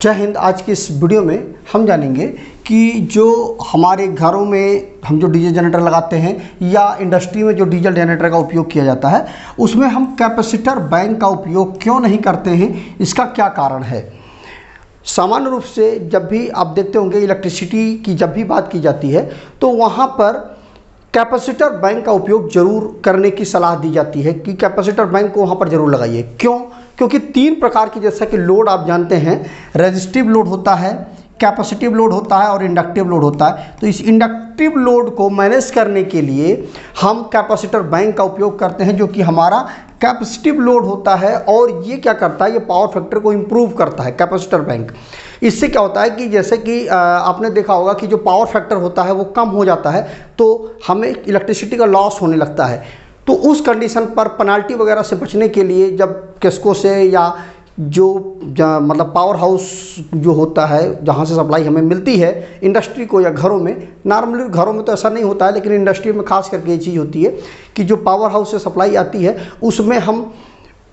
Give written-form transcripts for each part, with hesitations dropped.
जय हिंद। आज की इस वीडियो में हम जानेंगे कि जो हमारे घरों में हम जो डीजल जनरेटर लगाते हैं या इंडस्ट्री में जो डीजल जनरेटर का उपयोग किया जाता है उसमें हम कैपेसिटर बैंक का उपयोग क्यों नहीं करते हैं, इसका क्या कारण है। सामान्य रूप से जब भी आप देखते होंगे इलेक्ट्रिसिटी की जब भी बात की जाती है तो वहाँ पर कैपेसिटर बैंक का उपयोग जरूर करने की सलाह दी जाती है कि कैपेसिटर बैंक को वहाँ पर जरूर लगाइए। क्यों? क्योंकि तीन प्रकार की, जैसा कि लोड आप जानते हैं, रेजिस्टिव लोड होता है, कैपेसिटिव लोड होता है और इंडक्टिव लोड होता है। तो इस इंडक्टिव लोड को मैनेज करने के लिए हम कैपेसिटर बैंक का उपयोग करते हैं, जो कि हमारा कैपेसिटिव लोड होता है। और ये क्या करता है, ये पावर फैक्टर को इम्प्रूव करता है कैपेसिटर बैंक। इससे क्या होता है कि जैसे कि आपने देखा होगा कि जो पावर फैक्टर होता है वो कम हो जाता है तो हमें इलेक्ट्रिसिटी का लॉस होने लगता है। तो उस कंडीशन पर पेनाल्टी वगैरह से बचने के लिए जब किस्को से या मतलब पावर हाउस जो होता है जहाँ से सप्लाई हमें मिलती है इंडस्ट्री को या घरों में, नॉर्मली घरों में तो ऐसा नहीं होता है लेकिन इंडस्ट्री में खास करके ये चीज़ होती है कि जो पावर हाउस से सप्लाई आती है उसमें हम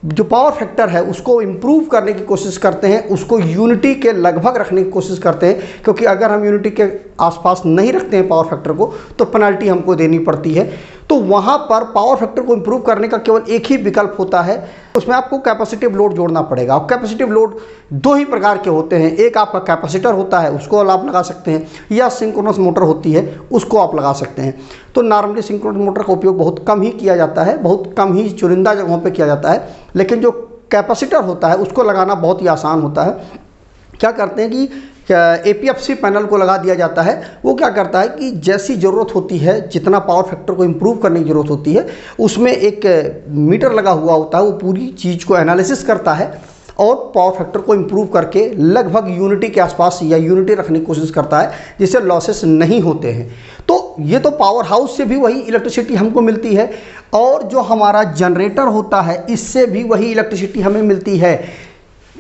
जो पावर फैक्टर है उसको इम्प्रूव करने की कोशिश करते हैं, उसको यूनिटी के लगभग रखने की कोशिश करते हैं। क्योंकि अगर हम यूनिटी के आसपास नहीं रखते हैं पावर फैक्टर को तो पेनल्टी हमको देनी पड़ती है। तो वहाँ पर पावर फैक्टर को इम्प्रूव करने का केवल एक ही विकल्प होता है, उसमें आपको कैपेसिटिव लोड जोड़ना पड़ेगा। और कैपेसिटिव लोड दो ही प्रकार के होते हैं, एक आपका कैपेसिटर होता है उसको आप लगा सकते हैं, या सिंक्रोनस मोटर होती है उसको आप लगा सकते हैं। तो नॉर्मली सिंक्रोनस मोटर का उपयोग बहुत कम ही किया जाता है, बहुत कम ही चुनिंदा जगहों पर किया जाता है। लेकिन जो कैपेसिटर होता है उसको लगाना बहुत ही आसान होता है। क्या करते हैं कि एपीएफसी पैनल को लगा दिया जाता है। वो क्या करता है कि जैसी ज़रूरत होती है, जितना पावर फैक्टर को इम्प्रूव करने की ज़रूरत होती है, उसमें एक मीटर लगा हुआ होता है। वो पूरी चीज़ को एनालिसिस करता है और पावर फैक्टर को इम्प्रूव करके लगभग यूनिटी के आसपास या यूनिटी रखने की कोशिश करता है, जिससे लॉसेस नहीं होते हैं। तो ये तो पावर हाउस से भी वही इलेक्ट्रिसिटी हमको मिलती है, और जो हमारा जनरेटर होता है इससे भी वही इलेक्ट्रिसिटी हमें मिलती है।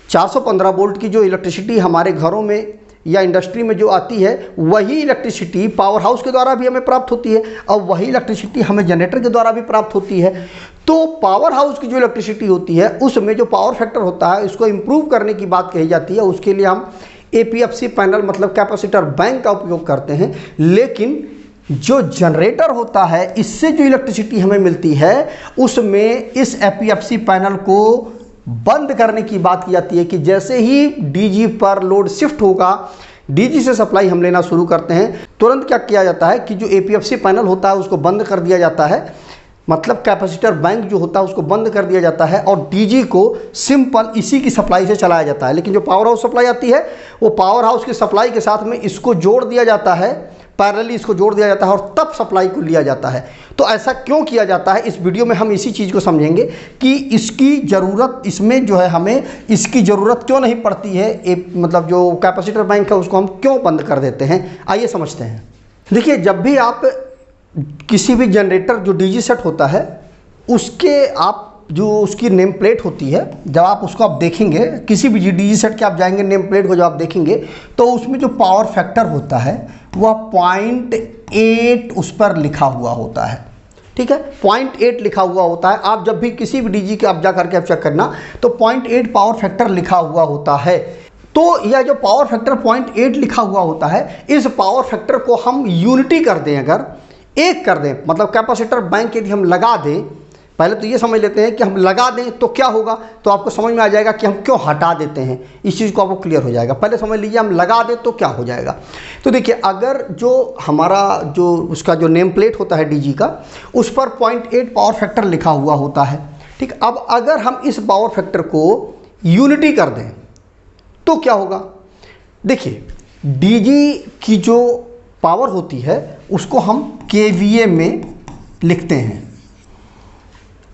415 वोल्ट की जो इलेक्ट्रिसिटी हमारे घरों में या इंडस्ट्री में जो आती है वही इलेक्ट्रिसिटी पावर हाउस के द्वारा भी हमें प्राप्त होती है, और वही इलेक्ट्रिसिटी हमें जनरेटर के द्वारा भी प्राप्त होती है। तो पावर हाउस की जो इलेक्ट्रिसिटी होती है उसमें जो पावर फैक्टर होता है उसको इम्प्रूव करने की बात कही जाती है। उसके लिए हम एपीएफसी पैनल मतलब कैपेसिटर बैंक का उपयोग करते हैं। लेकिन जो जनरेटर होता है इससे जो इलेक्ट्रिसिटी हमें मिलती है उसमें इस एपीएफसी पैनल को बंद करने की बात की जाती है कि जैसे ही डीजी पर लोड शिफ्ट होगा, डीजी से सप्लाई हम लेना शुरू करते हैं, तुरंत क्या किया जाता है कि जो एपीएफसी पैनल होता है उसको बंद कर दिया जाता है, मतलब कैपेसिटर बैंक जो होता है उसको बंद कर दिया जाता है और डीजी को सिंपल इसी की सप्लाई से चलाया जाता है। लेकिन जो पावर हाउस सप्लाई आती है वो पावर हाउस की सप्लाई के साथ में इसको जोड़ दिया जाता है, पैरेलली इसको जोड़ दिया जाता है और तब सप्लाई को लिया जाता है। तो ऐसा क्यों किया जाता है, इस वीडियो में हम इसी चीज़ को समझेंगे कि इसकी ज़रूरत, इसमें जो है हमें इसकी ज़रूरत क्यों नहीं पड़ती है। मतलब जो कैपेसिटर बैंक है उसको हम क्यों बंद कर देते हैं, आइए समझते हैं। देखिए, जब भी आप किसी भी जनरेटर जो डीजी सेट होता है उसके आप जो उसकी नेम प्लेट होती है, जब आप उसको आप देखेंगे किसी भी डीजी सेट के आप जाएंगे, नेम प्लेट को जब आप देखेंगे तो उसमें जो पावर फैक्टर होता है वह 0.8 उस पर लिखा हुआ होता है। ठीक है, 0.8 लिखा हुआ होता है। आप जब भी किसी भी डीजी के आप जा करके आप चेक करना तो 0.8 पावर फैक्टर लिखा हुआ होता है। तो यह जो पावर फैक्टर 0.8 लिखा हुआ होता है, इस पावर फैक्टर को हम यूनिटी कर दें, अगर एक कर दें, मतलब कैपेसिटर बैंक यदि हम लगा दें, पहले तो ये समझ लेते हैं कि हम लगा दें तो क्या होगा, तो आपको समझ में आ जाएगा कि हम क्यों हटा देते हैं। इस चीज़ को आपको क्लियर हो जाएगा। पहले समझ लीजिए हम लगा दें तो क्या हो जाएगा। तो देखिए, अगर जो हमारा जो उसका जो नेम प्लेट होता है डीजी का, उस पर 0.8 पावर फैक्टर लिखा हुआ होता है। ठीक, अब अगर हम इस पावर फैक्टर को यूनिटी कर दें तो क्या होगा। देखिए, डीजी की जो पावर होती है उसको हम केवीए में लिखते हैं।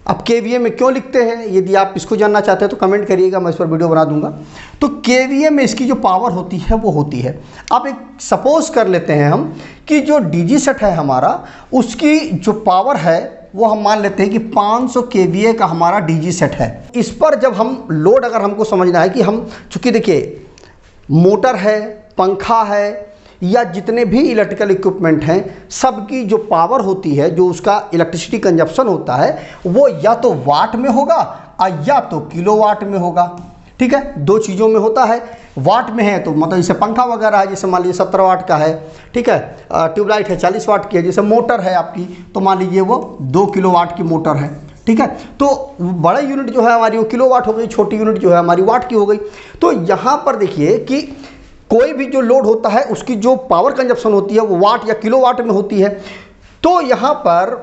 अब केवीए में क्यों लिखते हैं, यदि आप इसको जानना चाहते हैं तो कमेंट करिएगा, मैं इस पर वीडियो बना दूंगा। तो केवीए में इसकी जो पावर होती है वो होती है, आप एक सपोज कर लेते हैं हम कि जो डीजी सेट है हमारा उसकी जो पावर है वो हम मान लेते हैं कि 500 केवीए का हमारा डीजी सेट है। इस पर जब हम लोड, अगर हमको समझना है कि हम, चूँकि देखिए मोटर है, पंखा है या जितने भी इलेक्ट्रिकल इक्विपमेंट हैं, सबकी जो पावर होती है, जो उसका इलेक्ट्रिसिटी कंजप्शन होता है वो या तो वाट में होगा या तो किलोवाट में होगा। ठीक है, दो चीज़ों में होता है। वाट में है तो मतलब जैसे पंखा वगैरह है, जैसे मान लीजिए 17 वाट का है, ठीक है, ट्यूबलाइट है 40 वाट की है, जैसे मोटर है आपकी तो मान लीजिए वो 2 किलोवाट की मोटर है, ठीक है। तो बड़ा यूनिट जो है हमारी वो किलोवाट हो गई, छोटी यूनिट जो है हमारी वाट की हो गई। तो यहाँ पर देखिए कि कोई भी जो लोड होता है उसकी जो पावर कंजप्शन होती है वो वाट या किलोवाट में होती है। तो यहाँ पर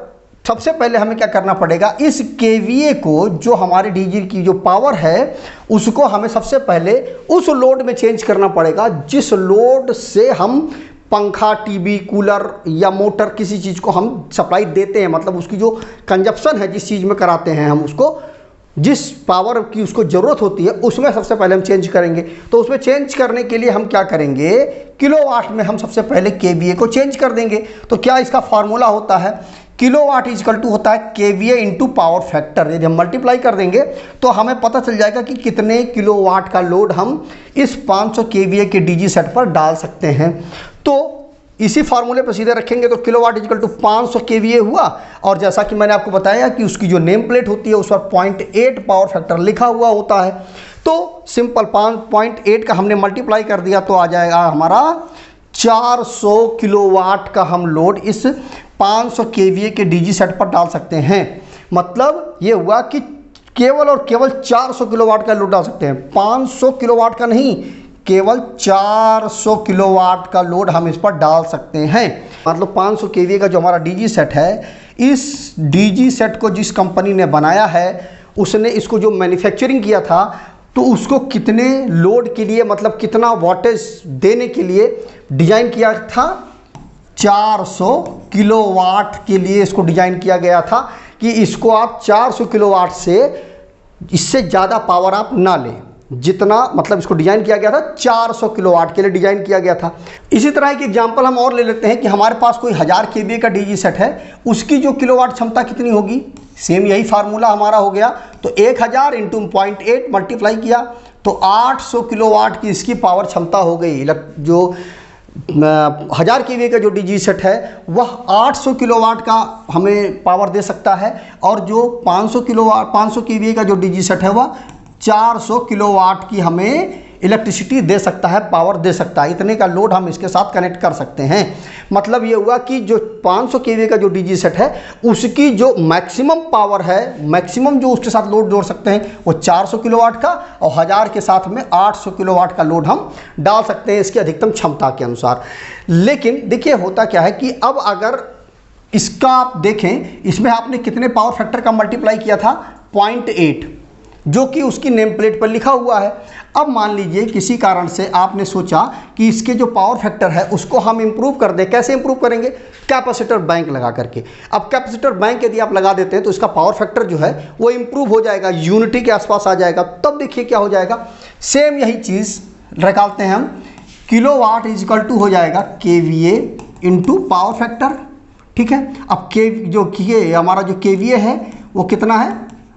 सबसे पहले हमें क्या करना पड़ेगा, इस केवीए को, जो हमारे डीजी की जो पावर है उसको हमें सबसे पहले उस लोड में चेंज करना पड़ेगा जिस लोड से हम पंखा, टीवी, कूलर या मोटर किसी चीज़ को हम सप्लाई देते हैं, मतलब उसकी जो कंजप्शन है जिस चीज़ में कराते हैं हम उसको, जिस पावर की उसको ज़रूरत होती है उसमें सबसे पहले हम चेंज करेंगे। तो उसमें चेंज करने के लिए हम क्या करेंगे, किलोवाट में हम सबसे पहले केवीए को चेंज कर देंगे। तो क्या इसका फार्मूला होता है, किलोवाट इजकल टू होता है केवीए इंटू पावर फैक्टर। यदि हम मल्टीप्लाई कर देंगे तो हमें पता चल जाएगा कि कितने किलोवाट का लोड हम इस 500 केवीए के डीजी सेट पर डाल सकते हैं। तो इसी फार्मूले पर सीधे रखेंगे तो किलोवाट इजकल टू 500 केवीए हुआ। और जैसा कि मैंने आपको बताया कि उसकी जो नेम प्लेट होती है उस पर 0.8 पावर फैक्टर लिखा हुआ होता है। तो सिंपल 5.8 का हमने मल्टीप्लाई कर दिया तो आ जाएगा हमारा 400 किलोवाट का हम लोड इस 500 केवीए के डीजी सेट पर डाल सकते हैं। मतलब ये हुआ कि केवल और केवल 400 किलोवाट का लोड डाल सकते हैं, 500 किलोवाट का नहीं, केवल 400 किलोवाट का लोड हम इस पर डाल सकते हैं। मतलब 500 केवीए का जो हमारा डीजी सेट है, इस डीजी सेट को जिस कंपनी ने बनाया है उसने इसको जो मैन्युफैक्चरिंग किया था तो उसको कितने लोड के लिए, मतलब कितना वोल्टेज देने के लिए डिजाइन किया था, 400 किलोवाट के लिए इसको डिजाइन किया गया था कि इसको आप 400 किलोवाट से, इससे ज़्यादा पावर आप ना लें, जितना मतलब इसको डिजाइन किया गया था 400 किलोवाट के लिए डिजाइन किया गया था। इसी तरह एक एग्जांपल हम और ले लेते हैं कि हमारे पास कोई 1000 केवीए का डीजी सेट है, उसकी जो किलोवाट क्षमता कितनी होगी, सेम यही फार्मूला हमारा हो गया। तो 1000 इंटू 0.8 मल्टीप्लाई किया तो 800 किलोवाट की इसकी पावर क्षमता हो गई। जो 1000 केवीए का जो डीजी सेट है वह 800 किलोवाट का हमें पावर दे सकता है, और जो 500 केवीए का जो डीजी सेट है वह 400 किलोवाट की हमें इलेक्ट्रिसिटी दे सकता है, पावर दे सकता है। इतने का लोड हम इसके साथ कनेक्ट कर सकते हैं। मतलब ये हुआ कि जो 500 केवीए का जो डीजी सेट है उसकी जो मैक्सिमम पावर है, मैक्सिमम जो उसके साथ लोड जोड़ सकते हैं वो 400 किलोवाट का, और 1000 के साथ में 800 किलोवाट का लोड हम डाल सकते हैं इसकी अधिकतम क्षमता के अनुसार। लेकिन देखिए होता क्या है कि अब अगर इसका आप देखें, इसमें आपने कितने पावर फैक्टर का मल्टीप्लाई किया था, 0.8, जो कि उसकी नेम प्लेट पर लिखा हुआ है। अब मान लीजिए किसी कारण से आपने सोचा कि इसके जो पावर फैक्टर है उसको हम इंप्रूव कर दें। कैसे इंप्रूव करेंगे, कैपेसिटर बैंक लगा करके। अब कैपेसिटर बैंक यदि आप लगा देते हैं तो इसका पावर फैक्टर जो है वो इंप्रूव हो जाएगा, यूनिटी के आसपास आ जाएगा। तब देखिए क्या हो जाएगा, सेम यही चीज़ निकालते हैं हम, किलोवाट इजकल टू हो जाएगा केवीए इंटू पावर फैक्टर, ठीक है। अब हमारा जो केवीए है वो कितना है,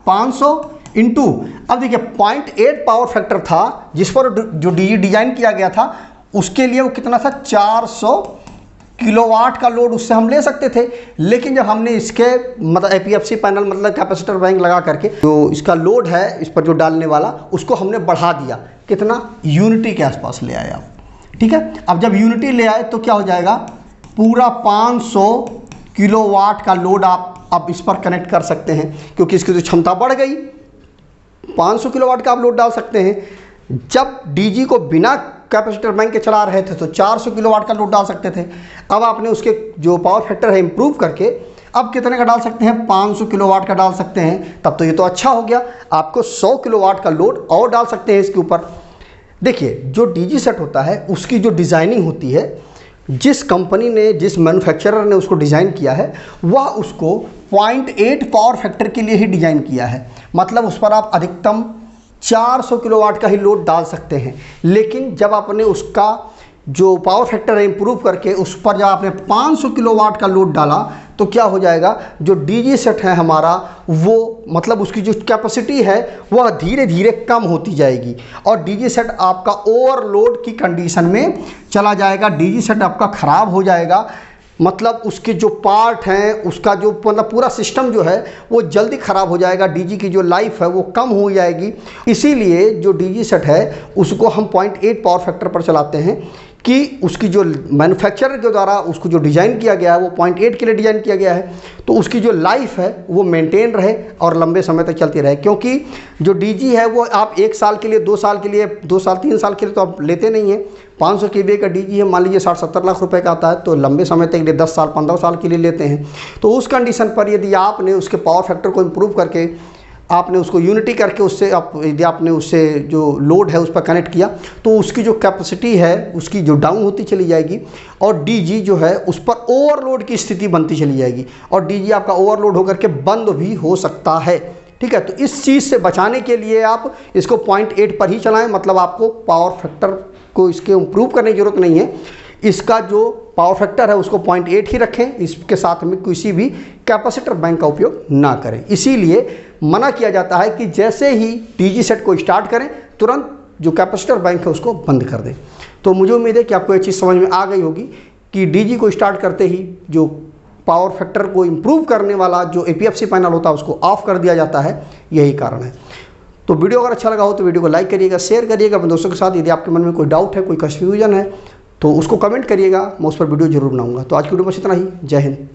500 इंटू, अब देखिए 0.8 पावर फैक्टर था जिस पर जो डीजी डिजाइन किया गया था उसके लिए वो कितना था, 400 किलोवाट का लोड उससे हम ले सकते थे। लेकिन जब हमने इसके मतलब एपीएफसी पैनल मतलब कैपेसिटर बैंक लगा करके जो इसका लोड है इस पर जो डालने वाला उसको हमने बढ़ा दिया, कितना, यूनिटी के आसपास ले आए आप, ठीक है। अब जब यूनिटी ले आए तो क्या हो जाएगा, पूरा 500 किलोवाट का लोड आप इस पर कनेक्ट कर सकते हैं, क्योंकि इसकी तो क्षमता बढ़ गई, 500 किलोवाट का आप लोड डाल सकते हैं। जब डीजी को बिना कैपेसिटर बैंक के चला रहे थे तो 400 किलोवाट का लोड डाल सकते थे। अब आपने उसके जो पावर फैक्टर है इंप्रूव करके अब कितने का डाल सकते हैं, 500 किलोवाट का डाल सकते हैं। तब तो ये तो अच्छा हो गया, आपको 100 किलोवाट का लोड और डाल सकते हैं इसके ऊपर। देखिए जो डीजी सेट होता है उसकी जो डिज़ाइनिंग होती है, जिस कंपनी ने, जिस मैन्युफैक्चरर ने उसको डिज़ाइन किया है वह उसको 0.8 पावर फैक्टर के लिए ही डिज़ाइन किया है। मतलब उस पर आप अधिकतम 400 किलोवाट का ही लोड डाल सकते हैं। लेकिन जब आपने उसका जो पावर फैक्टर है इंप्रूव करके उस पर जब आपने 500 किलोवाट का लोड डाला तो क्या हो जाएगा, जो डीजी सेट है हमारा वो मतलब उसकी जो कैपेसिटी है वह धीरे धीरे कम होती जाएगी और डीजी सेट आपका ओवरलोड की कंडीशन में चला जाएगा, डीजी सेट आपका ख़राब हो जाएगा। मतलब उसके जो पार्ट हैं, उसका जो मतलब पूरा सिस्टम जो है वो जल्दी ख़राब हो जाएगा, डीजी की जो लाइफ है वो कम हो जाएगी। इसीलिए जो डीजी सेट है उसको हम 0.8 पावर फैक्टर पर चलाते हैं कि उसकी जो मैन्युफैक्चरर के द्वारा उसको जो डिज़ाइन किया गया है वो 0.8 के लिए डिज़ाइन किया गया है, तो उसकी जो लाइफ है वो मेंटेन रहे और लंबे समय तक चलती रहे। क्योंकि जो डीजी है वो आप 1 साल के लिए, 2 साल के लिए, 2 साल 3 साल के लिए तो आप लेते नहीं हैं। 500 kVA का डीजी है, मान लीजिए 60-70 लाख रुपए का आता है, तो लंबे समय तक लिए 10 साल 15 साल के लिए लेते हैं। तो उस कंडीशन पर यदि आपने उसके पावर फैक्टर को इम्प्रूव करके आपने उसको यूनिटी करके उससे यदि आपने उससे जो लोड है उस पर कनेक्ट किया तो उसकी जो कैपेसिटी है उसकी जो डाउन होती चली जाएगी और डीजी जो है उस पर ओवरलोड की स्थिति बनती चली जाएगी और डीजी आपका ओवरलोड होकर के बंद भी हो सकता है। ठीक है, तो इस चीज़ से बचाने के लिए आप इसको 0.8 पर ही चलाएं, मतलब आपको पावर फैक्टर को इसके इम्प्रूव करने की ज़रूरत नहीं है। इसका जो पावर फैक्टर है उसको 0.8 ही रखें, इसके साथ में किसी भी कैपेसिटर बैंक का उपयोग ना करें। इसीलिए मना किया जाता है कि जैसे ही डीजी सेट को स्टार्ट करें तुरंत जो कैपेसिटर बैंक है उसको बंद कर दें। तो मुझे उम्मीद है कि आपको ये चीज़ समझ में आ गई होगी कि डीजी को स्टार्ट करते ही जो पावर फैक्टर को इम्प्रूव करने वाला जो एपीएफसी पैनल होता है उसको ऑफ कर दिया जाता है, यही कारण है। तो वीडियो अगर अच्छा लगा हो तो वीडियो को लाइक करिएगा, शेयर करिएगा अपने दोस्तों के साथ। यदि आपके मन में कोई डाउट है, कोई कंफ्यूजन है तो उसको कमेंट करिएगा, मैं उस पर वीडियो जरूर बनाऊंगा। तो आज की वीडियो बस इतना ही। जय हिंद।